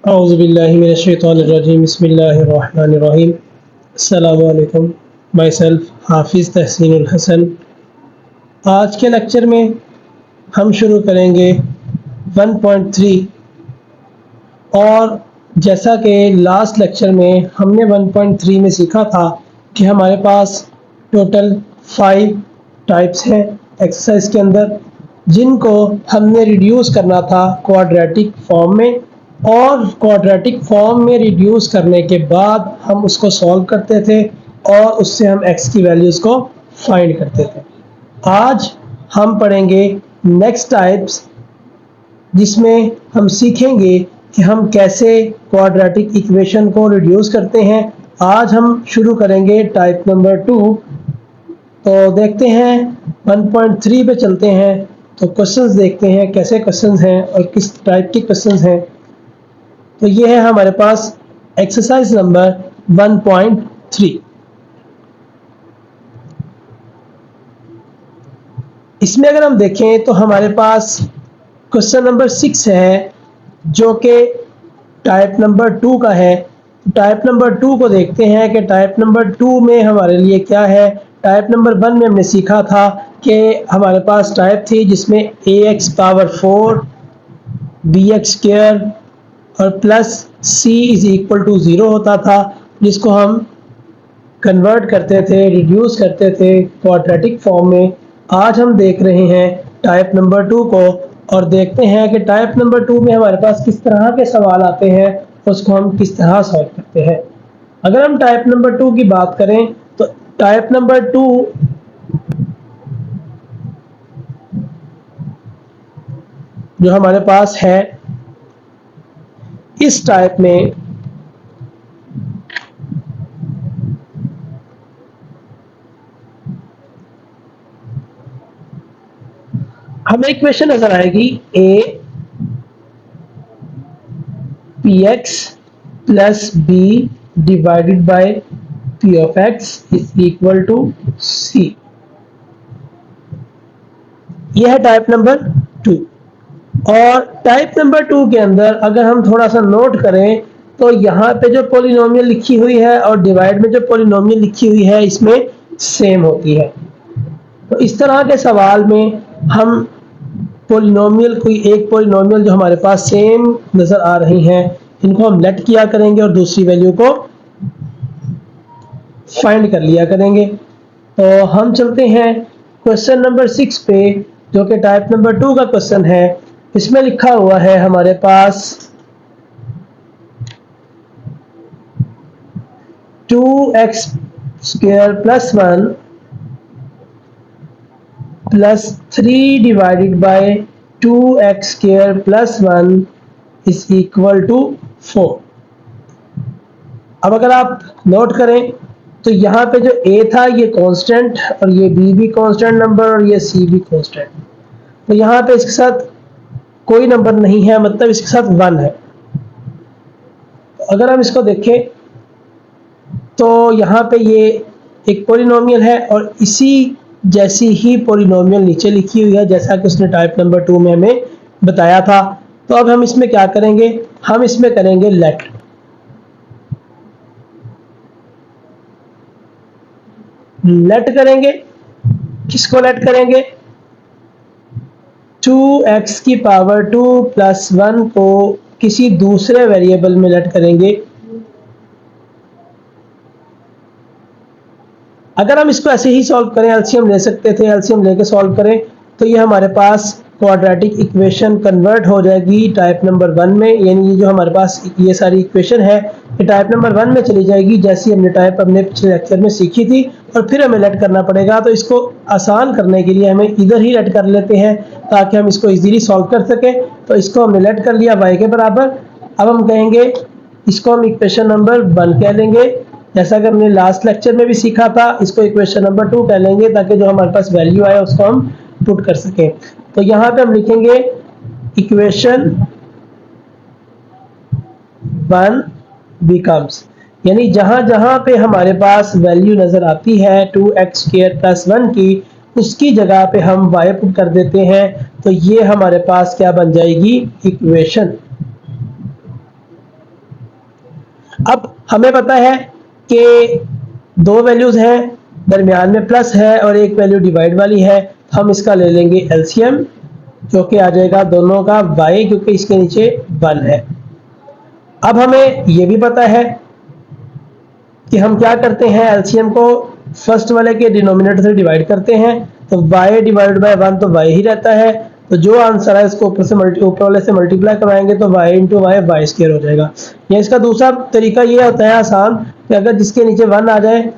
औज़ुबिल्लाहिमिनश्शैतानिर्रजीम बिस्मिल्लाहिर्रहमानिर्रहीम। अस्सलामु अलैकुम। माई सेल्फ हाफिज़ तहसीनुल हसन। आज के लेक्चर में हम शुरू करेंगे 1.3 और जैसा कि लास्ट लेक्चर में हमने 1.3 में सीखा था कि हमारे पास टोटल 5 टाइप्स हैं एक्सरसाइज के अंदर, जिनको हमने रिड्यूस करना था क्वाड्रेटिक फॉर्म में, और क्वाड्रेटिक फॉर्म में रिड्यूस करने के बाद हम उसको सॉल्व करते थे और उससे हम एक्स की वैल्यूज़ को फाइंड करते थे। आज हम पढ़ेंगे नेक्स्ट टाइप्स, जिसमें हम सीखेंगे कि हम कैसे क्वाड्रेटिक इक्वेशन को रिड्यूस करते हैं। आज हम शुरू करेंगे टाइप नंबर 2। तो देखते हैं 1.3 पे चलते हैं, तो क्वेश्चंस देखते हैं कैसे क्वेश्चंस हैं और किस टाइप के क्वेश्चंस हैं। तो ये है हमारे पास एक्सरसाइज नंबर 1.3। इसमें अगर हम देखें तो हमारे पास क्वेश्चन नंबर 6 है, जो कि टाइप नंबर 2 का है। टाइप नंबर 2 को देखते हैं कि टाइप नंबर 2 में हमारे लिए क्या है। टाइप नंबर 1 में हमने सीखा था कि हमारे पास टाइप थी जिसमें ax पावर 4 bx स्क्वायर और plus c is equal to 0 होता था, जिसको हम कन्वर्ट करते थे, रिड्यूस करते थे क्वाड्रेटिक फॉर्म में। आज हम देख रहे हैं टाइप नंबर 2 को और देखते हैं कि टाइप नंबर 2 में हमारे पास किस तरह के सवाल आते हैं, उसको हम किस तरह सॉल्व करते हैं। अगर हम टाइप नंबर 2 की बात करें तो टाइप नंबर 2 जो हमारे पास है, इस टाइप में हमें इक्वेशन नजर आएगी a px plus b divided by p of x is equal to c। यह है टाइप नंबर 2। और टाइप नंबर 2 के अंदर अगर हम थोड़ा सा नोट करें तो यहाँ पे जो पॉलिनोमियल लिखी हुई है और डिवाइड में जो पॉलिनोमियल लिखी हुई है इसमें सेम होती है। तो इस तरह के सवाल में हम पॉलिनोमियल, कोई एक पॉलिनोमियल जो हमारे पास सेम नजर आ रही हैं, इनको हम लेट किया करेंगे और दूसरी वैल्यू को फाइंड कर लिया करेंगे। तो हम चलते हैं क्वेश्चन नंबर 6 पे, जो कि टाइप नंबर 2 का क्वेश्चन है। इसमें लिखा हुआ है हमारे पास 2x square plus 1 plus 3 divided by 2x square plus 1 is equal to 4। अब अगर आप नोट करें तो यहाँ पे जो a था ये कांस्टेंट, और ये b भी कांस्टेंट नंबर, और ये c भी कांस्टेंट। तो यहाँ पे इसके साथ कोई नंबर नहीं है, मतलब इसके साथ 1 है। अगर हम इसको देखें तो यहाँ पे ये एक पॉलिनोमियल है और इसी जैसी ही पॉलिनोमियल नीचे लिखी हुई है, जैसा कि उसने टाइप नंबर 2 में हमें बताया था। तो अब हम इसमें क्या करेंगे, हम इसमें करेंगे लेट। लेट करेंगे, किसको लेट करेंगे? 2x की पावर 2 प्लस 1 को किसी दूसरे वेरिएबल में लेट करेंगे। अगर हम इसको ऐसे ही सॉल्व करें, एलसीएम ले सकते थे, एलसीएम लेके सॉल्व करें तो ये हमारे पास क्वाड्रेटिक इक्वेशन कन्वर्ट हो जाएगी टाइप नंबर 1 में। यानी ये जो हमारे पास ये सारी इक्वेशन है ये टाइप नंबर 1 में चली जाएगी, जैसी हमने टाइप अपने पिछले लेक्चर में सीखी थी। और फिर हमें लेट करना पड़ेगा। तो इसको आसान करने के लिए हमें इधर ही लेट कर लेते हैं ताकि हम इसको इजीली सॉल्व कर सकें। तो इसको हमने लेट कर लिया y के बराबर। अब हम कहेंगे इसको हम इक्वेशन नंबर 1 कह लेंगे, जैसा कि हमने लास्ट लेक्चर में भी सीखा था। इसको इक्वेशन नंबर 2 कह लेंगे ताकि जो हमारे पास वैल्यू आए उसको हम पुट कर सकें। तो यहाँ पे हम लिखेंगे इक्वेशन 1 बिकम्स, यानी जहां जहां पे हमारे पास वैल्यू नजर आती है 2x स्क्वायर प्लस 1 की, उसकी जगह पे हम y पुट कर देते हैं। तो ये हमारे पास क्या बन जाएगी, इक्वेशन। अब हमें पता है कि दो वैल्यूज हैं, दरमियान में प्लस है और एक वैल्यू डिवाइड वाली है। हम इसका ले लेंगे एलसीएम, जो कि आ जाएगा दोनों का y, क्योंकि इसके नीचे 1 है। अब हमें यह भी पता है कि हम क्या करते हैं, एलसीएम को फर्स्ट वाले के डिनोमिनेटर से डिवाइड करते हैं, तो y डिवाइड बाय 1 तो y ही रहता है। तो जो आंसर है इसको ऊपर वाले से मल्टीप्लाई करवाएंगे तो y into y y square हो जाएगा। या इसका दूसरा तरीका ये होता है आसान, कि अगर जिसके नीचे 1 आ जाए,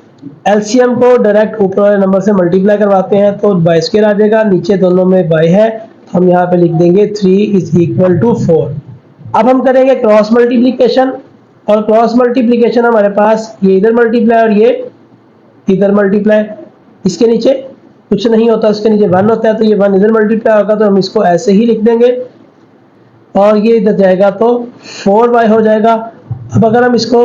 एलसीएम को डायरेक्ट ऊपर वाले नंबर से मल्टीप्लाई करवाते हैं तो वाई स्क्वायर आ जाएगा, नीचे दोनों में y है, हम यहाँ पे लिख देंगे 3 इज इक्वल टू 4। अब हम करेंगे क्रॉस मल्टीप्लीकेशन, और क्रॉस मल्टीप्लीकेशन हमारे पास ये इधर मल्टीप्लाई और ये इधर मल्टीप्लाई, इसके नीचे कुछ नहीं होता, उसके नीचे 1 होता है, तो ये 1 इधर मल्टीप्लाई होगा तो हम इसको ऐसे ही लिख देंगे और ये इधर जाएगा तो 4y हो जाएगा। अब अगर हम इसको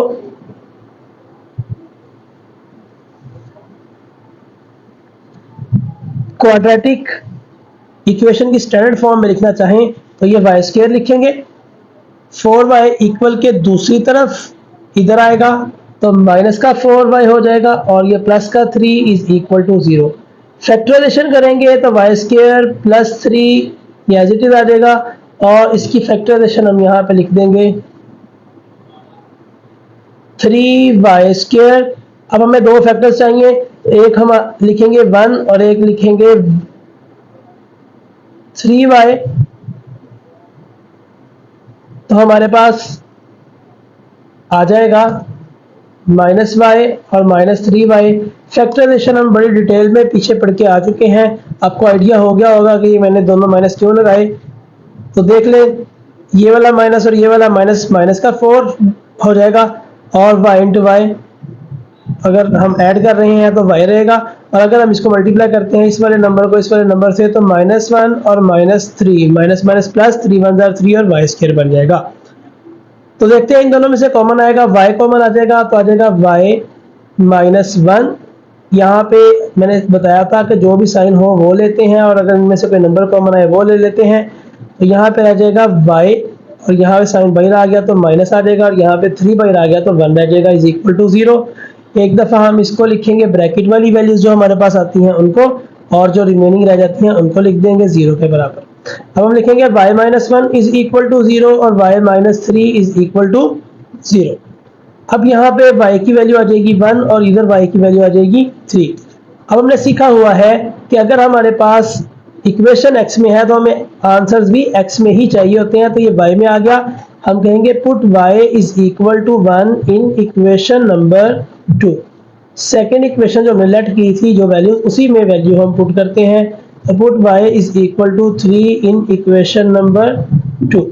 क्वाड्रेटिक इक्वेशन की स्टैंडर्ड फॉर्म में लिखना चाहें तो ये वाई स्क्वायर लिखेंगे, 4y इक्वल के दूसरी तरफ इधर आएगा तो माइनस का 4y हो जाएगा और ये प्लस का 3 इज इक्वल टू 0। फैक्टराइजेशन करेंगे तो y square plus 3 as it is आ जाएगा और इसकी फैक्टराइजेशन हम यहाँ पे लिख देंगे 3y स्क्वायर। अब हमें दो फैक्टर्स चाहिए, एक हम लिखेंगे 1 और एक लिखेंगे 3y, तो हमारे पास आ जाएगा -y और -3y। फैक्टराइजेशन हम बड़ी डिटेल में पीछे पढ़ के आ चुके हैं, आपको आइडिया हो गया होगा कि मैंने दोनों माइनस क्यों लगाए। तो देख ले, ये वाला माइनस और ये वाला माइनस, माइनस का 4 हो जाएगा और y इंटू वाई अगर हम ऐड कर रहे हैं तो y रहेगा, और अगर हम इसको मल्टीप्लाई करते हैं इस वाले नंबर को इस वाले नंबर से तो -1 और -3, माइनस माइनस प्लस, 3 1 3 और y स्क्वायर बन जाएगा। तो देखते हैं इन दोनों में से कॉमन आएगा, y कॉमन आ जाएगा तो आ जाएगा y -1। यहाँ पे मैंने बताया था कि जो भी साइन हो वो लेते हैं और अगर इनमें से कोई नंबर कॉमन आए वो ले लेते हैं। तो यहाँ पे आ जाएगा y और यहाँ पे साइन बाहर आ गया तो माइनस आ जाएगा और यहाँ पे 3 बाहर आ गया तो 1 रह जाएगा इज इक्वल टू 0। एक दफ़ा हम इसको लिखेंगे ब्रैकेट वाली वैल्यूज जो हमारे पास आती हैं उनको, और जो रिमेनिंग रह जाती हैं उनको लिख देंगे 0 के बराबर। अब हम लिखेंगे y -1 इज इक्वल टू 0 और y -3 इज इक्वल टू 0। अब यहाँ पे y की वैल्यू आ जाएगी 1 और इधर y की वैल्यू आ जाएगी 3। अब हमने सीखा हुआ है कि अगर हमारे पास इक्वेशन x में है तो हमें आंसर्स भी x में ही चाहिए होते हैं, तो ये y में आ गया। हम कहेंगे put y is equal to 1 in equation number 2। Second equation जो हमने लेट की थी जो वैल्यू, उसी में वैल्यू हम पुट करते हैं, तो put y is equal to 3 in equation number 2।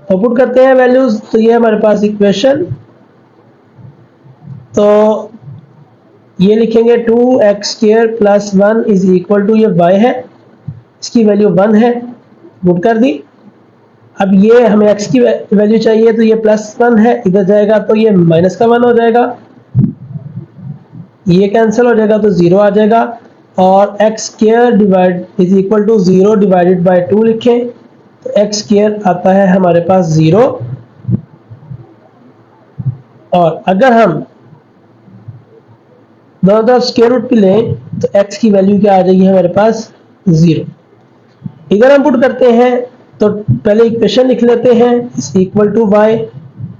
तो पुट करते हैं वैल्यूज, तो ये हमारे पास इक्वेशन, तो ये लिखेंगे 2x² plus 1 is equal to, ये y है, इसकी वैल्यू 1 है, पुट कर दी। अब ये हमें x की वैल्यू चाहिए तो ये +1 है, इधर जाएगा तो ये माइनस का 1 हो जाएगा, ये कैंसिल हो जाएगा तो 0 आ जाएगा और x² divide is equal to 0 divided by 2 लिखें तो x² आता है हमारे पास 0। और अगर हम दोनों तरफ स्क्वायर रूट पे लें तो x की वैल्यू क्या आ जाएगी हमारे पास 0। इधर हम पुट करते हैं तो पहले इक्वेशन लिख लेते हैं इज इक्वल टू y,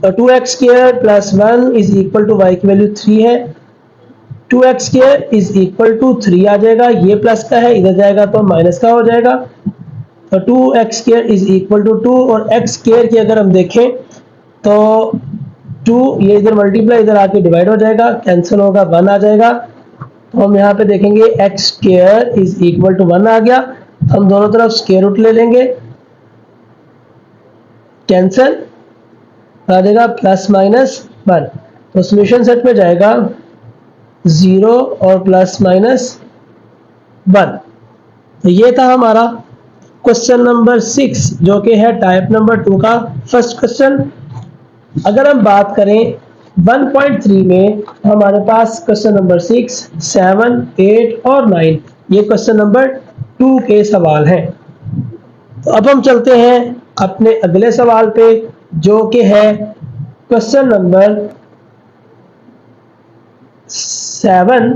तो 2x² plus 1 is equal to y की वैल्यू 3 है, 2x² इज इक्वल टू 3 आ जाएगा, ये प्लस का है इधर जाएगा तो माइनस का हो जाएगा, तो 2x² इज इक्वल टू 2 और x² की अगर हम देखें तो 2 ये इधर मल्टीप्लाई इधर आके डिवाइड हो जाएगा, कैंसिल होगा 1 आ जाएगा। तो हम यहाँ पे देखेंगे x² इज इक्वल टू 1 आ गया, हम दोनों तरफ स्क्वायर रूट ले लेंगे, कैंसिल आ जाएगा +-1, तो सॉल्यूशन सेट में जाएगा 0 और +-1। तो ये था हमारा क्वेश्चन नंबर 6 जो कि है टाइप नंबर 2 का फर्स्ट क्वेश्चन। अगर हम बात करें 1.3 में हमारे पास क्वेश्चन नंबर 6, 7, 8 और 9 ये क्वेश्चन नंबर 2 के सवाल हैं। तो अब हम चलते हैं अपने अगले सवाल पे जो कि है क्वेश्चन नंबर 7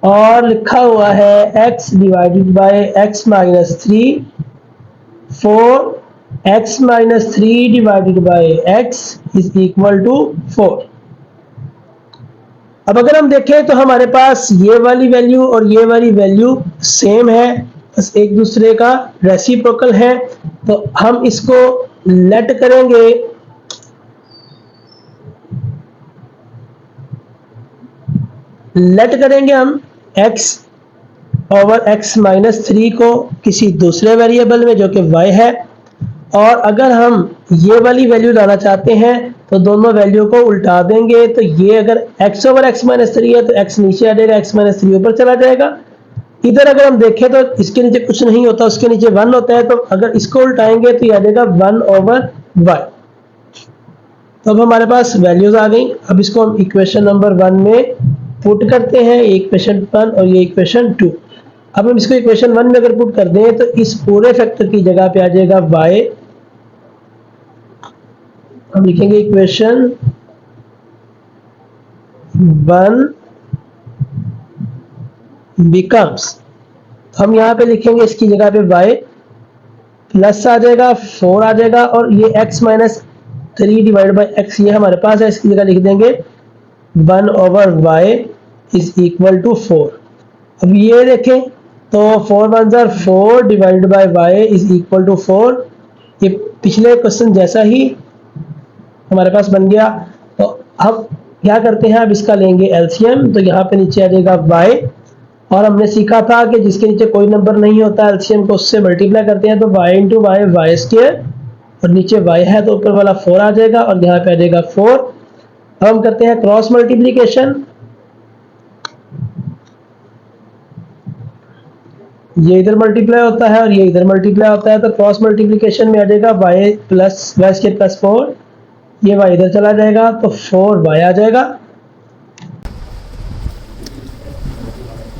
और लिखा हुआ है x divided by x minus 3 4 x minus 3 divided by x is equal to 4। अब अगर हम देखें तो हमारे पास ये वाली वैल्यू और ये वाली वैल्यू सेम है, बस एक दूसरे का रेसिप्रोकल है। तो हम इसको लेट करेंगे हम x ओवर x माइनस 3 को किसी दूसरे वेरिएबल में जो कि y है, और अगर हम ये वाली वैल्यू लाना चाहते हैं तो दोनों वैल्यू को उल्टा देंगे। तो ये अगर x ओवर x माइनस 3 है तो x नीचे आ जाएगा, x माइनस 3 ऊपर चला जाएगा। इधर अगर हम देखें तो इसके नीचे कुछ नहीं होता, उसके नीचे 1 होता है, तो अगर इसको उल्टाएंगे तो ये आ जाएगा 1 ओवर y। तो अब हमारे पास वैल्यूज आ गई। अब इसको हम इक्वेशन नंबर 1 में पुट करते हैं, ये इक्वेशन 1 और ये इक्वेशन 2। अब हम इसको इक्वेशन 1 में अगर पुट कर दें तो इस पूरे फैक्टर की जगह पे आ जाएगा y। हम लिखेंगे इक्वेशन 1 बिकम्स, हम यहाँ पे लिखेंगे इसकी जगह पे y प्लस आ जाएगा, 4 आ जाएगा, और ये x minus 3 divide by x ये हमारे पास है, इसकी जगह लिख देंगे 1 over y is equal to 4। अब ये देखें तो 4 1 जार 4 divide by y is equal to 4। ये पिछले क्वेश्चन जैसा ही हमारे पास बन गया। तो हम क्या करते हैं, अब इसका लेंगे एलसीएम। तो यहाँ पे नीचे आ जाएगा y, और हमने सीखा था कि जिसके नीचे कोई नंबर नहीं होता एलसीएम को उससे मल्टीप्लाई करते हैं। तो y into y y square, और नीचे y है तो ऊपर वाला 4 आ जाएगा और यहाँ पे आ जाएगा 4। अब हम करते हैं क्रॉस मल्टीप्लीकेशन। ये इधर मल्टीप्लाई होता है और ये इधर मल्टीप्लाई होता है, तो क्रॉस मल्टीप्लीकेशन में आ जाएगा y plus y square plus 4, ये y इधर चला जाएगा तो 4y आ जाएगा।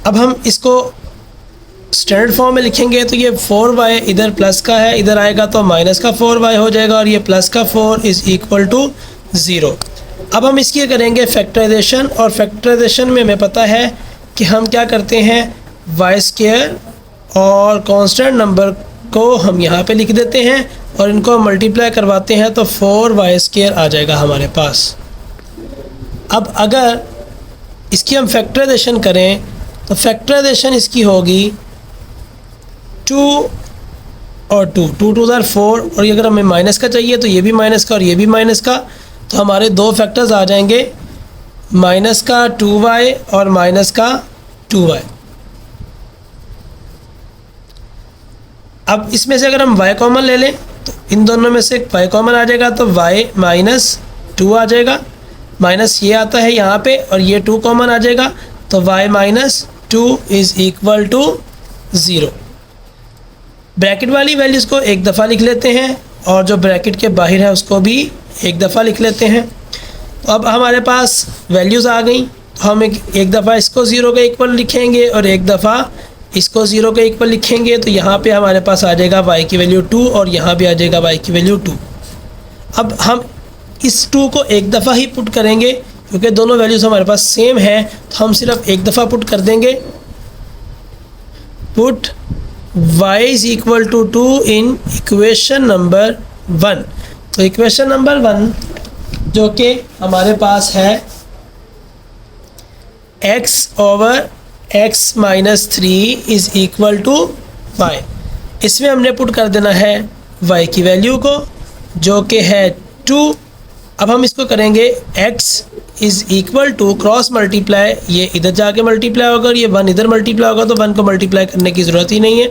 अब हम इसको स्टैंडर्ड फॉर्म में लिखेंगे तो ये 4y इधर प्लस का है, इधर आएगा तो माइनस का 4y हो जाएगा, और ये प्लस का 4 इज इक्वल टू 0। अब हम इसकी करेंगे फैक्टराइजेशन, और फैक्टराइजेशन में हमें पता है कि हम क्या करते हैं, वाई स्क्वायर और कांस्टेंट नंबर को हम यहाँ पे लिख देते हैं और इनको मल्टीप्लाई करवाते हैं तो 4y स्क्वायर आ जाएगा हमारे पास। अब अगर इसकी हम फैक्टराइजेशन करें तो फैक्टराइजेशन इसकी होगी 2 और 2 2 2 ज़ार 4, और ये अगर हमें माइनस का चाहिए तो ये भी माइनस का और ये भी माइनस का, तो हमारे दो फैक्टर्स आ जाएंगे, माइनस का 2y और माइनस का 2y। अब इसमें से अगर हम y कॉमन ले लें तो इन दोनों में से y कॉमन आ जाएगा, तो y माइनस 2 आ जाएगा, माइनस ये आता है यहाँ पे, और ये 2 कॉमन आ जाएगा तो y minus 2 is equal to 0। Bracket वाली वैल्यूज़ को एक दफ़ा लिख लेते हैं और जो ब्रैकेट के बाहर है उसको भी एक दफ़ा लिख लेते हैं। तो अब हमारे पास वैल्यूज़ आ गई, तो हम एक दफ़ा इसको 0 के इक्वल लिखेंगे और एक दफ़ा इसको 0 के इक्वल लिखेंगे। तो यहाँ पे हमारे पास आ जाएगा y की वैल्यू 2 और यहाँ भी आ जाएगा y की वैल्यू 2। अब हम इस 2 को एक दफ़ा ही पुट करेंगे क्योंकि दोनों वैल्यूज़ हमारे पास सेम है, तो हम सिर्फ एक दफ़ा पुट कर देंगे, put y is equal to 2 in equation number 1। तो इक्वेशन नंबर 1 जो कि हमारे पास है x over x minus 3 is equal to y, इसमें हमने पुट कर देना है y की वैल्यू को जो कि है 2। अब हम इसको करेंगे x is equal to cross multiply, ये इधर जाके मल्टीप्लाई होगा और ये 1 इधर मल्टीप्लाई होगा, तो 1 को मल्टीप्लाई करने की ज़रूरत ही नहीं है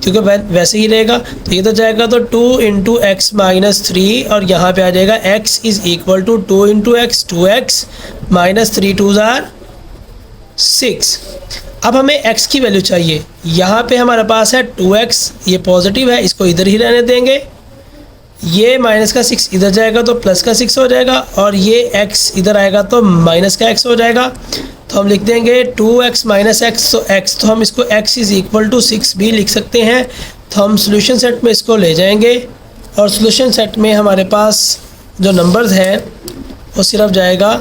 क्योंकि वैसे ही रहेगा। तो इधर जाएगा तो 2 इंटू एक्स माइनस 3 और यहाँ पे आ जाएगा x is equal to 2 into x 2x minus 3 2 ज़ार 6। अब हमें x की वैल्यू चाहिए, यहाँ पे हमारे पास है 2x, ये पॉजिटिव है इसको इधर ही रहने देंगे, ये माइनस का 6 इधर जाएगा तो प्लस का 6 हो जाएगा, और ये x इधर आएगा तो माइनस का x हो जाएगा। तो हम लिख देंगे 2x माइनस x, तो x, तो हम इसको x इज़ इक्वल टू 6 भी लिख सकते हैं। तो हम सॉल्यूशन सेट में इसको ले जाएंगे और सॉल्यूशन सेट में हमारे पास जो नंबर्स हैं वो सिर्फ जाएगा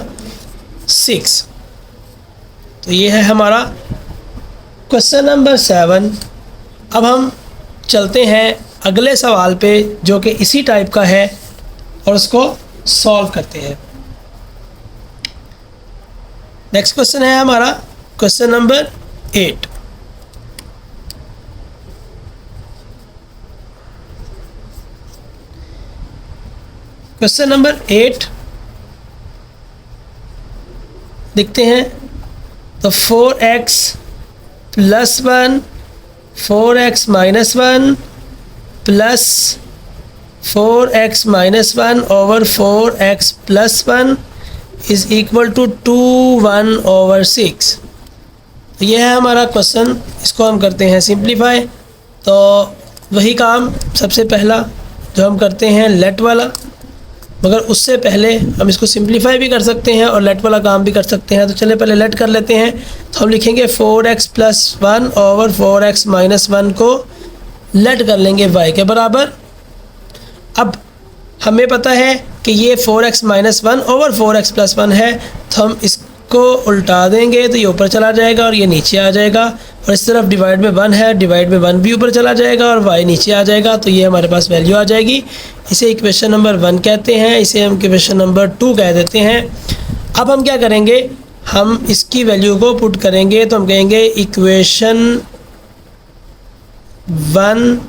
6। तो ये है हमारा क्वेश्चन नंबर 7। अब हम चलते हैं अगले सवाल पे जो कि इसी टाइप का है और उसको सॉल्व करते हैं। नेक्स्ट क्वेश्चन है हमारा क्वेश्चन नंबर 8। क्वेश्चन नंबर 8 देखते हैं। तो 4x plus 1 4x minus 1 plus 4x minus 1 over 4x plus 1 is equal to 1 over 6। तो यह है हमारा क्वेश्चन। इसको हम करते हैं सिंप्लीफाई। तो वही काम सबसे पहला जो हम करते हैं लेट वाला, मगर उससे पहले हम इसको सिंप्लीफाई भी कर सकते हैं और लेट वाला काम भी कर सकते हैं। तो चलिए पहले लेट कर लेते हैं। तो हम लिखेंगे 4x plus 1 over 4x minus 1 को लेट कर लेंगे y के बराबर। अब हमें पता है कि ये 4x minus 1 over 4x plus 1 है, तो हम इसको उल्टा देंगे तो ये ऊपर चला जाएगा और ये नीचे आ जाएगा। और इस तरफ डिवाइड में 1 है, डिवाइड में 1 भी ऊपर चला जाएगा और y नीचे आ जाएगा। तो ये हमारे पास वैल्यू आ जाएगी। इसे इक्वेशन नंबर 1 कहते हैं, इसे हम इक्वेशन नंबर 2 कह देते हैं। अब हम क्या करेंगे, हम इसकी वैल्यू को पुट करेंगे। तो हम कहेंगे इक्वेशन 1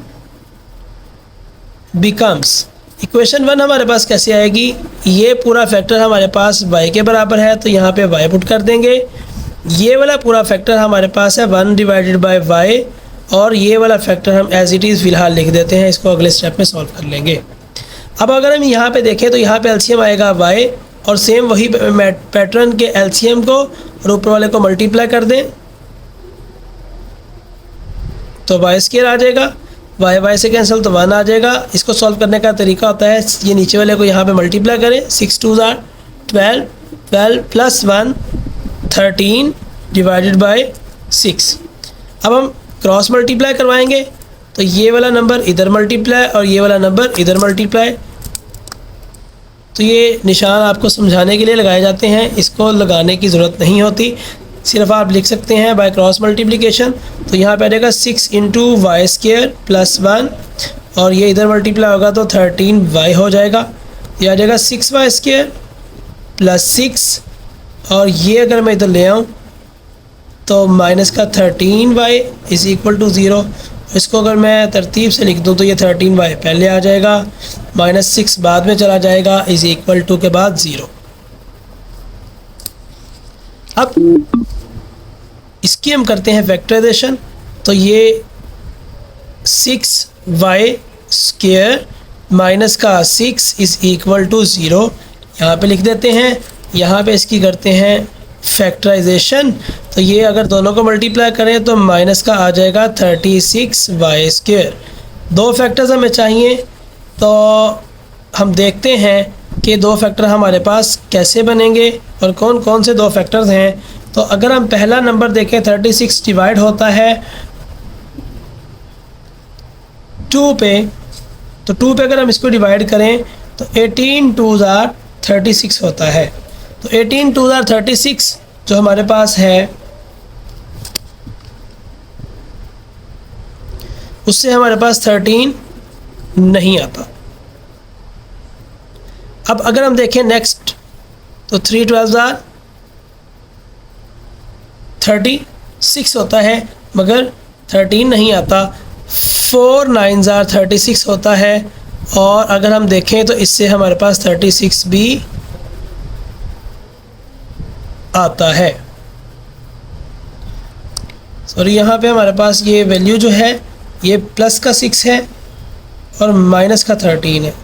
बिकम्स, इक्वेशन 1 हमारे पास कैसे आएगी, ये पूरा फैक्टर हमारे पास y के बराबर है तो यहाँ पे y पुट कर देंगे। ये वाला पूरा फैक्टर हमारे पास है 1 डिवाइडेड बाय y, और ये वाला फैक्टर हम एज इट इज़ फ़िलहाल लिख देते हैं। इसको अगले स्टेप में सॉल्व कर लेंगे। अब अगर हम यहाँ पे देखें तो यहाँ पे एलसीएम आएगा y, और सेम वही पैटर्न के एलसीएम को और ऊपर वाले को मल्टीप्लाई कर दें तो y स्क्वायर आ जाएगा। y से कैंसिल तो 1 आ जाएगा। इसको सॉल्व करने का तरीका होता है, ये नीचे वाले को यहाँ पे मल्टीप्लाई करें। 6 2 12, 12 प्लस 1 13 डिवाइडेड बाय 6। अब हम क्रॉस मल्टीप्लाई करवाएंगे तो ये वाला नंबर इधर मल्टीप्लाई और ये वाला नंबर इधर मल्टीप्लाई। तो ये निशान आपको समझाने के लिए लगाए जाते हैं, इसको लगाने की ज़रूरत नहीं होती, सिर्फ आप लिख सकते हैं बाय क्रॉस मल्टीप्लिकेशन। तो यहाँ पे आ जाएगा 6 इंटू वाई स्क्वायर प्लस 1, और ये इधर मल्टीप्लाई होगा तो 13y हो जाएगा। ये आ जाएगा 6y स्क्वायर प्लस 6, और ये अगर मैं इधर ले आऊँ तो माइनस का 13y इज़ इक्वल टू 0। इसको अगर मैं तरतीब से लिख दूँ तो ये 13y पहले आ जाएगा, -6 बाद में चला जाएगा, इज़ इक्वल टू के बाद 0। अब इसकी हम करते हैं फैक्टराइजेशन। तो ये 6y स्क्वायर माइनस का 6 इज़ इक्वल टू 0 यहाँ पे लिख देते हैं। यहाँ पे इसकी करते हैं फैक्टराइजेशन। तो ये अगर दोनों को मल्टीप्लाई करें तो माइनस का आ जाएगा 36y स्क्वायर। दो फैक्टर्स हमें चाहिए, तो हम देखते हैं कि दो फैक्टर हमारे पास कैसे बनेंगे और कौन कौन से दो फैक्टर्स हैं। तो अगर हम पहला नंबर देखें 36 डिवाइड होता है 2 पे, तो 2 पे अगर हम इसको डिवाइड करें तो 18 2 36 होता है। तो 18 2 36 जो हमारे पास है उससे हमारे पास 13 नहीं आता। अब अगर हम देखें नेक्स्ट तो 3 12 36 होता है मगर 13 नहीं आता। 4 9 36 होता है, और अगर हम देखें तो इससे हमारे पास 36 भी आता है। सॉरी, यहाँ पे हमारे पास ये वैल्यू जो है ये प्लस का 6 है और माइनस का 13 है।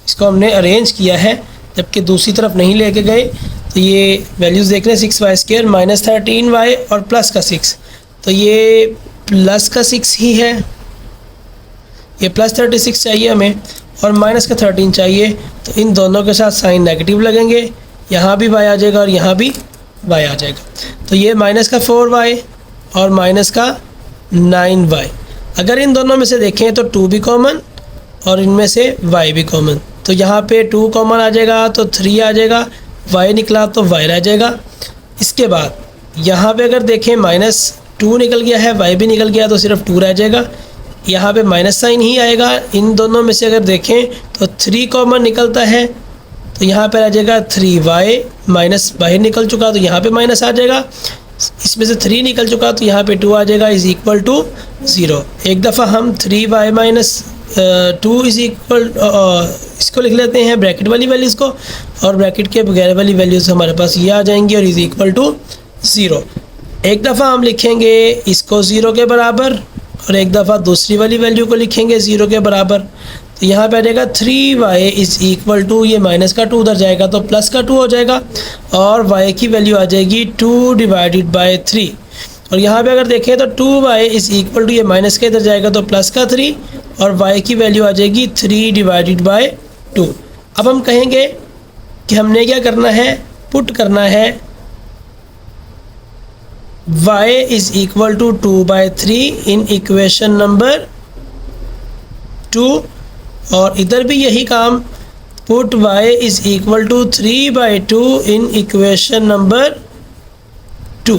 इसको हमने अरेंज किया है जबकि दूसरी तरफ नहीं लेके गए। तो ये वैल्यूज़ देख रहे हैं 6y स्क्वायर माइनस 13y और प्लस का 6। तो ये प्लस का 6 ही है, ये प्लस 36 चाहिए हमें और माइनस का 13 चाहिए। तो इन दोनों के साथ साइन नेगेटिव लगेंगे, यहाँ भी y आ जाएगा और यहाँ भी y आ जाएगा। तो ये माइनस का 4y और माइनस का 9y। अगर इन दोनों में से देखें तो 2 भी कॉमन और इनमें से y भी कॉमन, तो यहाँ पे 2 कॉमन आ जाएगा तो 3 आ जाएगा, y निकला तो y रह जाएगा। इसके बाद यहाँ पे अगर देखें -2 निकल गया है, y भी निकल गया तो सिर्फ 2 रह जाएगा। यहाँ पे माइनस साइन ही आएगा। इन दोनों में से अगर देखें तो 3 कॉमन निकलता है तो यहाँ पे आ जाएगा 3y, माइनस बाहर निकल चुका तो यहाँ पे माइनस आ जाएगा। इसमें से 3 निकल चुका तो यहाँ पे 2 आ जाएगा, इज़ इक्वल टू 0। एक दफ़ा हम 3y माइनस 2 इज़ इक्वल, इसको लिख लेते हैं ब्रैकेट वाली वैल्यूज़ को, और ब्रैकेट के बगैर वाली वैल्यूज़ हमारे पास ये आ जाएंगी और इज़ इक्वल टू 0। एक दफ़ा हम लिखेंगे इसको 0 के बराबर और एक दफ़ा दूसरी वाली वैल्यू को लिखेंगे 0 के बराबर। तो यहाँ पे आ जाएगा 3y इज़ इक्वल टू, ये माइनस का 2 उधर जाएगा तो प्लस का 2 हो जाएगा, और y की वैल्यू आ जाएगी 2 डिवाइडेड बाय 3। और यहाँ पे अगर देखें तो 2y इज़ इक्वल टू, ये माइनस का इधर जाएगा तो प्लस का 3, और y की वैल्यू आ जाएगी 3 डिवाइडेड बाय 2। अब हम कहेंगे कि हमने क्या करना है, पुट करना है y is equal to 2/3 in equation number 2, और इधर भी यही काम, put y is equal to 3/2 in equation number 2।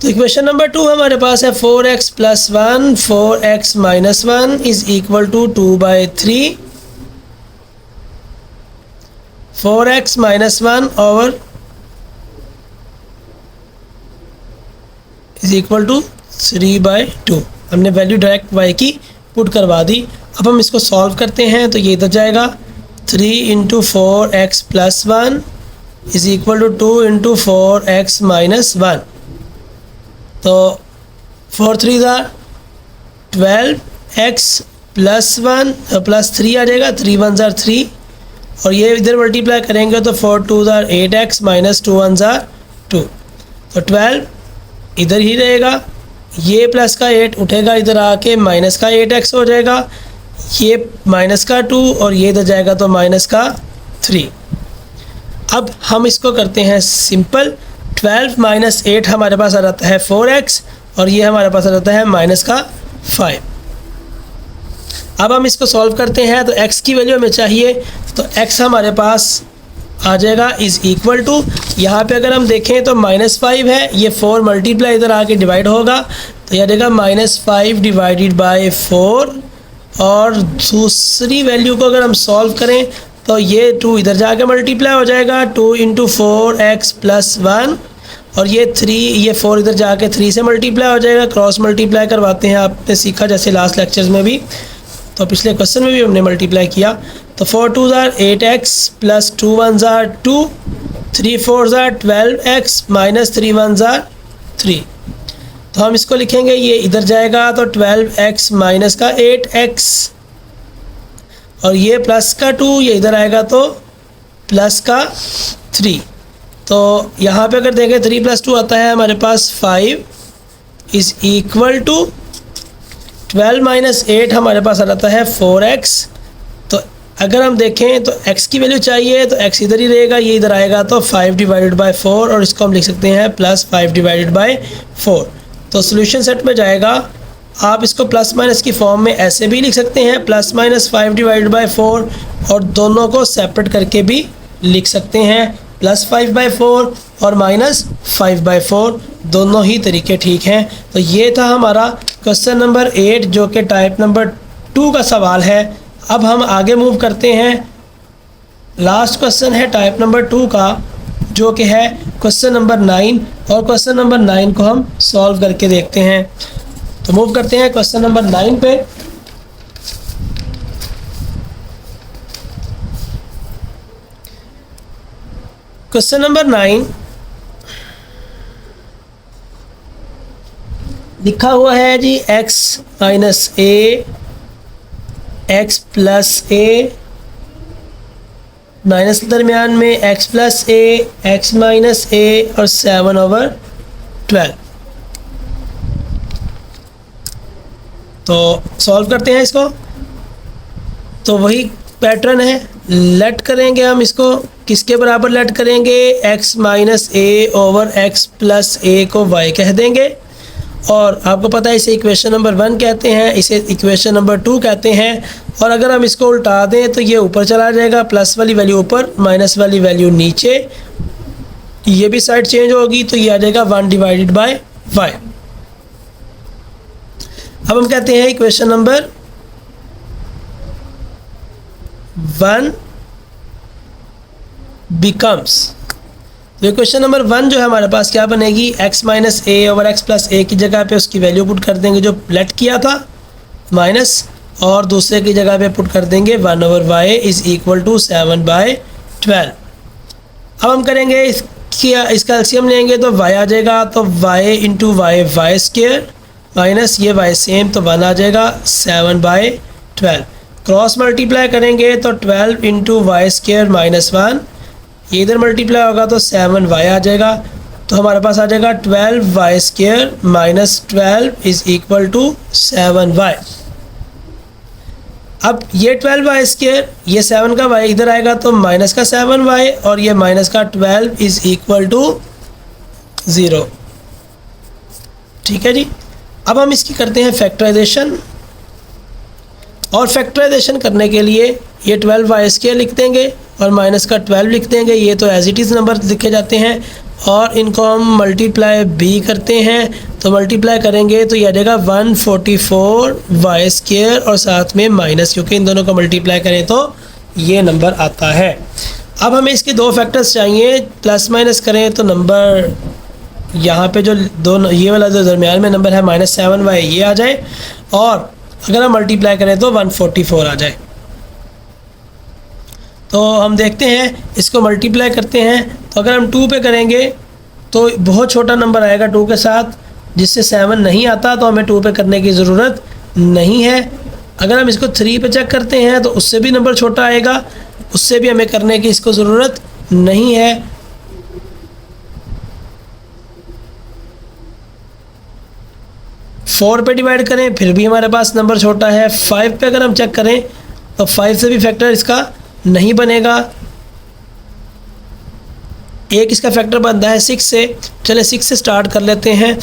तो इक्वेशन नंबर 2 हमारे पास है 4x + 1 4x - 1 is equal to 2/3, 4x - 1 और इज़ इक्वल टू 3/2। हमने वैल्यू डायरेक्ट y की पुट करवा दी। अब हम इसको सॉल्व करते हैं तो ये इधर जाएगा 3 × 4x + 1 is equal to 2 × 4x - 1। तो 4 3 12x + 1 + 3 आ जाएगा, 3 1 3, और ये इधर मल्टीप्लाई करेंगे तो 4 2 8x - 2 1 2, तो 12 इधर ही रहेगा। ये प्लस का 8 उठेगा इधर आके माइनस का 8x हो जाएगा, ये माइनस का 2 और ये इधर जाएगा तो माइनस का 3। अब हम इसको करते हैं सिंपल। 12 - 8 हमारे पास आ जाता है 4x, और ये हमारे पास आ जाता है माइनस का 5। अब हम इसको सॉल्व करते हैं तो x की वैल्यू हमें चाहिए, तो x हमारे पास आ जाएगा इज़ इक्वल टू, यहाँ पे अगर हम देखें तो -5 है, ये 4 मल्टीप्लाई इधर आके डिवाइड होगा तो यह देगा -5 डिवाइडेड बाय 4, और दूसरी वैल्यू को अगर हम सॉल्व करें तो ये 2 इधर जाके मल्टीप्लाई हो जाएगा, 2 × 4x + 1, और ये 3, ये 4 इधर जाके 3 से मल्टीप्लाई हो जाएगा। क्रॉस मल्टीप्लाई करवाते हैं, आपने सीखा जैसे लास्ट लेक्चर्स में भी, तो पिछले क्वेश्चन में भी हमने मल्टीप्लाई किया। तो 4 2 8x + 2 1 2, 3 4 12x - 3 1 3। तो हम इसको लिखेंगे, ये इधर जाएगा तो 12x माइनस का 8x, और ये प्लस का 2, ये इधर आएगा तो प्लस का 3। तो यहाँ पे अगर देखें 3 + 2 आता है हमारे पास 5 इज़ इक्वल टू 12 - 8 हमारे पास आ जाता है 4x। तो अगर हम देखें तो x की वैल्यू चाहिए तो x इधर ही रहेगा, ये इधर आएगा तो 5 डिवाइडेड बाय 4, और इसको हम लिख सकते हैं +5 डिवाइडेड बाय 4। तो सॉल्यूशन सेट में जाएगा। आप इसको प्लस माइनस की फॉर्म में ऐसे भी लिख सकते हैं, +-5 डिवाइडेड बाय 4, और दोनों को सेपरेट करके भी लिख सकते हैं, +5/4 और -5/4, दोनों ही तरीके ठीक हैं। तो ये था हमारा क्वेश्चन नंबर 8 जो कि टाइप नंबर 2 का सवाल है। अब हम आगे मूव करते हैं, लास्ट क्वेश्चन है टाइप नंबर 2 का जो कि है क्वेश्चन नंबर 9, और क्वेश्चन नंबर 9 को हम सॉल्व करके देखते हैं। तो मूव करते हैं क्वेश्चन नंबर 9 पे। क्वेश्चन नंबर 9 लिखा हुआ है जी x - a, x + a, minus के दरमियान में x + a, x - a और 7/12। तो सॉल्व करते हैं इसको। तो वही पैटर्न है, लेट करेंगे हम इसको, किसके बराबर लेट करेंगे, x - a/x + a को y कह देंगे, और आपको पता है इसे इक्वेशन नंबर 1 कहते हैं, इसे इक्वेशन नंबर 2 कहते हैं। और अगर हम इसको उल्टा दें तो ये ऊपर चला जाएगा, प्लस वाली वैल्यू ऊपर, माइनस वाली वैल्यू नीचे, ये भी साइड चेंज होगी तो ये आ जाएगा 1 डिवाइडेड बाय y। अब हम कहते हैं इक्वेशन नंबर 1 बिकम्स, तो इक्वेशन नंबर 1 जो है हमारे पास क्या बनेगी, x माइनस ए ओवर एक्स प्लस ए की जगह पे उसकी वैल्यू पुट कर देंगे जो लेट किया था माइनस, और दूसरे की जगह पे पुट कर देंगे 1 over y is equal to 7/12। अब हम करेंगे इसका एलसीएम लेंगे तो y आ जाएगा, तो y into y y square minus ये y सेम तो 1 आ जाएगा 7/12। क्रॉस मल्टीप्लाई करेंगे तो 12 इंटू वाई स्क्वेयर माइनस 1, ये इधर मल्टीप्लाई होगा तो 7y आ जाएगा, तो हमारे पास आ जाएगा 12y square minus 12 is equal to 7y। अब ये 12y स्क्वेयर, ये 7 का y इधर आएगा तो माइनस का 7y, और ये माइनस का 12 इज़ इक्वल टू 0। ठीक है जी। अब हम इसकी करते हैं फैक्टराइजेशन, और फैक्टराइजेशन करने के लिए ये 12y स्क्वेयर लिख देंगे और माइनस का 12 लिख देंगे, ये तो एज इट इज़ नंबर लिखे जाते हैं, और इनको हम मल्टीप्लाई भी करते हैं, तो मल्टीप्लाई करेंगे तो ये आ जाएगा 144y स्क्वेयर और साथ में माइनस, क्योंकि इन दोनों को मल्टीप्लाई करें तो ये नंबर आता है। अब हमें इसके दो फैक्टर्स चाहिए, प्लस माइनस करें तो नंबर यहाँ पे जो दोनों ये वाला जो दरमियान में नंबर है -7y ये आ जाए, और अगर हम मल्टीप्लाई करें तो 144 आ जाए। तो हम देखते हैं इसको मल्टीप्लाई करते हैं, तो अगर हम 2 पे करेंगे तो बहुत छोटा नंबर आएगा 2 के साथ, जिससे 7 नहीं आता, तो हमें 2 पे करने की ज़रूरत नहीं है। अगर हम इसको 3 पे चेक करते हैं तो उससे भी नंबर छोटा आएगा, उससे भी हमें करने की इसको ज़रूरत नहीं है। 4 पे डिवाइड करें फिर भी हमारे पास नंबर छोटा है। 5 पे अगर हम चेक करें तो 5 से भी फैक्टर इसका नहीं बनेगा। एक इसका फैक्टर बनता है 6 से, चले 6 से स्टार्ट कर लेते हैं।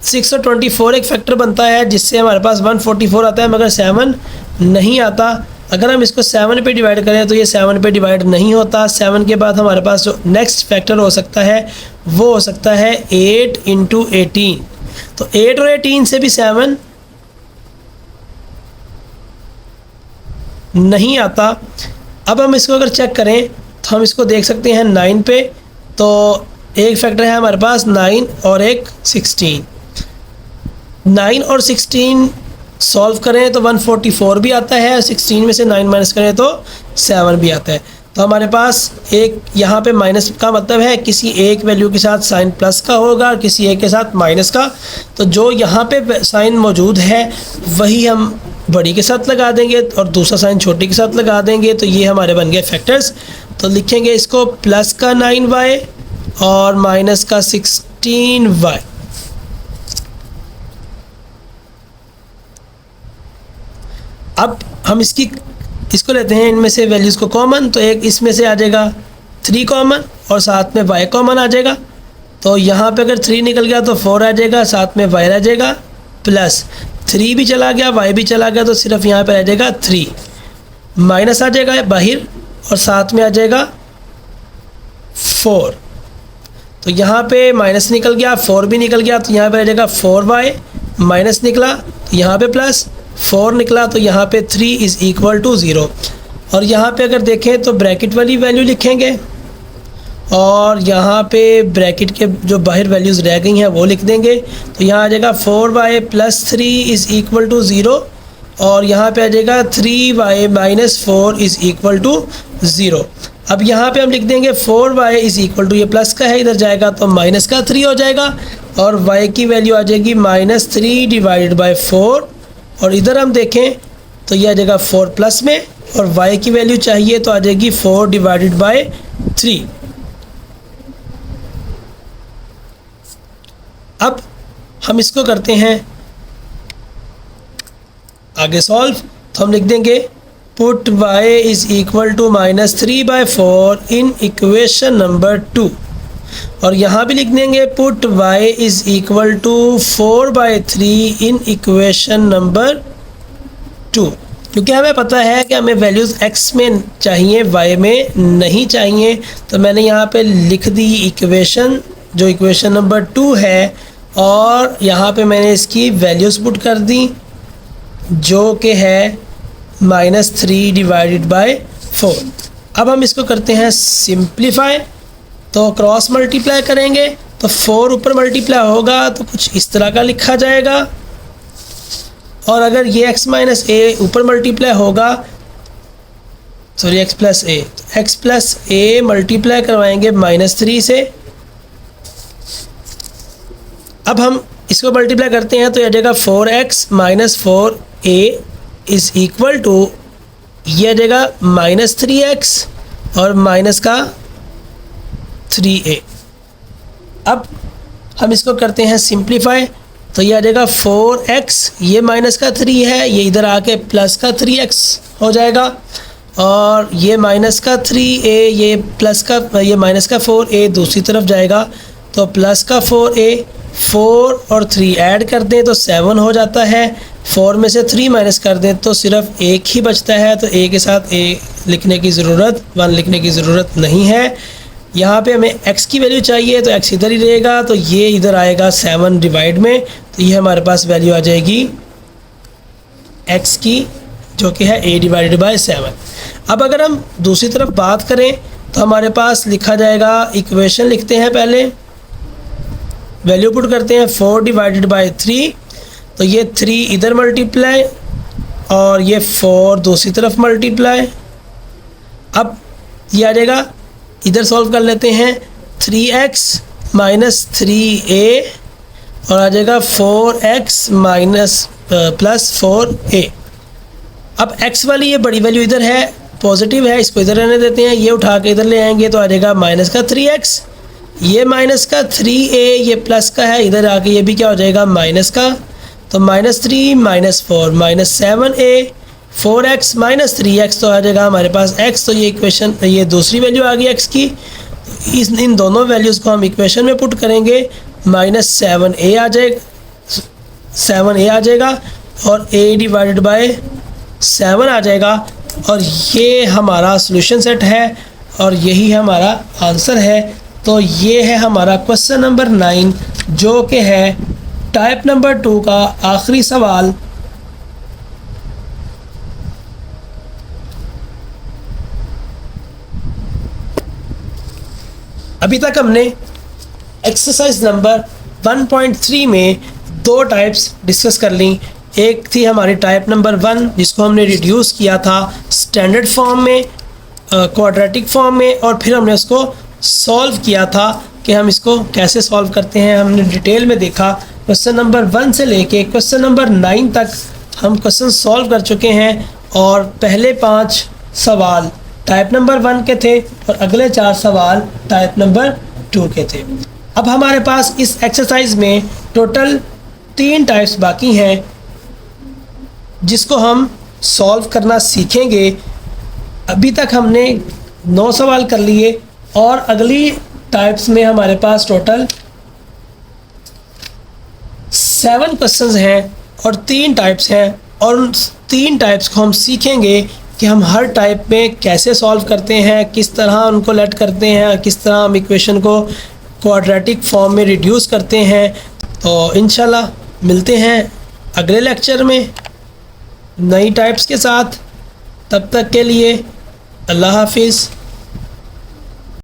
6 और 24 एक फैक्टर बनता है जिससे हमारे पास 144 आता है, मगर 7 नहीं आता। अगर हम इसको 7 पे डिवाइड करें तो ये 7 पे डिवाइड नहीं होता। 7 के बाद हमारे पास जो नेक्स्ट फैक्टर हो सकता है वो हो सकता है 8 इंटू 18। तो 8 और 18 से भी 7 नहीं आता। अब हम इसको अगर चेक करें तो हम इसको देख सकते हैं 9 पे, तो एक फैक्टर है हमारे पास 9 और एक 16। 9 और 16 सॉल्व करें तो 144 भी आता है, 16 में से 9 माइनस करें तो 7 भी आता है। तो हमारे पास एक यहाँ पे माइनस का मतलब है किसी एक वैल्यू के साथ साइन प्लस का होगा, किसी एक के साथ माइनस का। तो जो यहाँ पे साइन मौजूद है वही हम बड़ी के साथ लगा देंगे और दूसरा साइन छोटी के साथ लगा देंगे, तो ये हमारे बन गए फैक्टर्स। तो लिखेंगे इसको प्लस का 9y और माइनस का 16y। अब हम इसको लेते हैं इनमें से वैल्यूज़ को कॉमन, तो एक इसमें से आ जाएगा 3 कॉमन और साथ में y कॉमन आ जाएगा। तो यहाँ पे अगर 3 निकल गया तो 4 आ जाएगा, साथ में y रह जाएगा, प्लस 3 भी चला गया y भी चला गया तो सिर्फ यहाँ पे रह जाएगा 3, माइनस आ जाएगा बाहर और साथ में आ जाएगा 4। तो यहाँ पे माइनस निकल गया, 4 भी निकल गया, तो यहाँ पे रह जाएगा 4y, माइनस निकला तो यहाँ पे प्लस, 4 निकला तो यहाँ पे 3 इज़ इक्वल टू 0। और यहाँ पे अगर देखें तो ब्रैकेट वाली वैल्यू लिखेंगे और यहाँ पे ब्रैकेट के जो बाहर वैल्यूज़ रह गई हैं वो लिख देंगे। तो यहाँ आ जाएगा 4y plus 3 is equal to 0 और यहाँ पे आ जाएगा 3y minus 4 is equal to 0। अब यहाँ पे हम लिख देंगे 4y इज़ इक्वल टू, ये प्लस का है इधर जाएगा तो माइनस का 3 हो जाएगा और y की वैल्यू आ जाएगी -3 डिवाइडेड बाई 4। और इधर हम देखें तो ये आ जाएगा 4 प्लस में और y की वैल्यू चाहिए तो आ जाएगी 4 डिवाइडेड बाई 3। अब हम इसको करते हैं आगे सॉल्व, तो हम लिख देंगे put y is equal to -3/4 in equation number 2। और यहाँ भी लिख देंगे put y is equal to 4/3 in equation number 2, क्योंकि हमें पता है कि हमें वैल्यूज़ x में चाहिए, y में नहीं चाहिए। तो मैंने यहाँ पे लिख दी इक्वेशन, जो इक्वेशन नंबर 2 है, और यहाँ पे मैंने इसकी वैल्यूज़ पुट कर दी, जो कि है -3/4। अब हम इसको करते हैं सिंप्लीफाई। तो क्रॉस मल्टीप्लाई करेंगे तो 4 ऊपर मल्टीप्लाई होगा तो कुछ इस तरह का लिखा जाएगा, और अगर ये x माइनस ए ऊपर मल्टीप्लाई होगा, सॉरी x प्लस ए, तो x प्लस ए मल्टीप्लाई करवाएंगे -3 से। अब हम इसको मल्टीप्लाई करते हैं तो यह आ जाएगा 4x minus 4a is equal to, ये आ जाएगा -3x और माइनस का 3a। अब हम इसको करते हैं सिंप्लीफाई, तो ये आ जाएगा 4x, ये माइनस का 3 है, ये इधर आके प्लस का 3x हो जाएगा, और ये माइनस का 3a, ये प्लस का, ये माइनस का 4a दूसरी तरफ जाएगा, तो प्लस का 4a, 4 और 3 ऐड कर दें तो 7 हो जाता है, 4 में से 3 माइनस कर दें तो सिर्फ 1 ही बचता है, तो a के साथ a लिखने की ज़रूरत, 1 लिखने की ज़रूरत नहीं है। यहाँ पे हमें x की वैल्यू चाहिए तो x इधर ही रहेगा, तो ये इधर आएगा 7 डिवाइड में, तो ये हमारे पास वैल्यू आ जाएगी x की, जो कि है a/7। अब अगर हम दूसरी तरफ बात करें तो हमारे पास लिखा जाएगा, इक्वेशन लिखते हैं पहले, वैल्यू पुट करते हैं 4/3, तो ये 3 इधर मल्टीप्लाई और ये 4 दूसरी तरफ मल्टीप्लाई। अब ये आ जाएगा, इधर सॉल्व कर लेते हैं, 3x माइनस 3a और आ जाएगा 4x माइनस प्लस 4a। अब x वाली ये बड़ी वैल्यू इधर है, पॉजिटिव है, इसको इधर रहने देते हैं, ये उठा के इधर ले आएंगे तो आ जाएगा माइनस का 3x, ये माइनस का 3a, ये प्लस का है, इधर आके ये भी क्या हो जाएगा माइनस का, तो -3 -4 -7a, 4x माइनस 3x, तो आ जाएगा हमारे पास x। तो ये इक्वेशन, ये दूसरी वैल्यू आ गई x की, इन दोनों वैल्यूज़ को हम इक्वेशन में पुट करेंगे, -7a आ जाएगा, 7a आ जाएगा और a/7 आ जाएगा, और ये हमारा सॉल्यूशन सेट है और यही हमारा आंसर है। तो ये है हमारा क्वेश्चन नंबर 9, जो कि है टाइप नंबर 2 का आखिरी सवाल। अभी तक हमने एक्सरसाइज नंबर 1.3 में 2 टाइप्स डिस्कस कर ली। एक थी हमारी टाइप नंबर 1, जिसको हमने रिड्यूस किया था स्टैंडर्ड फॉर्म में, क्वाड्रेटिक फॉर्म में, और फिर हमने उसको सॉल्व किया था कि हम इसको कैसे सॉल्व करते हैं। हमने डिटेल में देखा, क्वेश्चन नंबर 1 से लेके क्वेश्चन नंबर 9 तक हम क्वेश्चन सॉल्व कर चुके हैं, और पहले 5 सवाल टाइप नंबर 1 के थे और अगले 4 सवाल टाइप नंबर 2 के थे। अब हमारे पास इस एक्सरसाइज में टोटल 3 टाइप्स बाकी हैं, जिसको हम सॉल्व करना सीखेंगे। अभी तक हमने 9 सवाल कर लिए, और अगली टाइप्स में हमारे पास टोटल 7 क्वेश्चंस हैं और 3 टाइप्स हैं, और उन 3 टाइप्स को हम सीखेंगे कि हम हर टाइप में कैसे सॉल्व करते हैं, किस तरह उनको लेट करते हैं, किस तरह हम इक्वेशन को क्वाड्रेटिक फॉर्म में रिड्यूस करते हैं। तो इंशाल्लाह मिलते हैं अगले लेक्चर में नई टाइप्स के साथ। तब तक के लिए अल्लाह हाफिज़।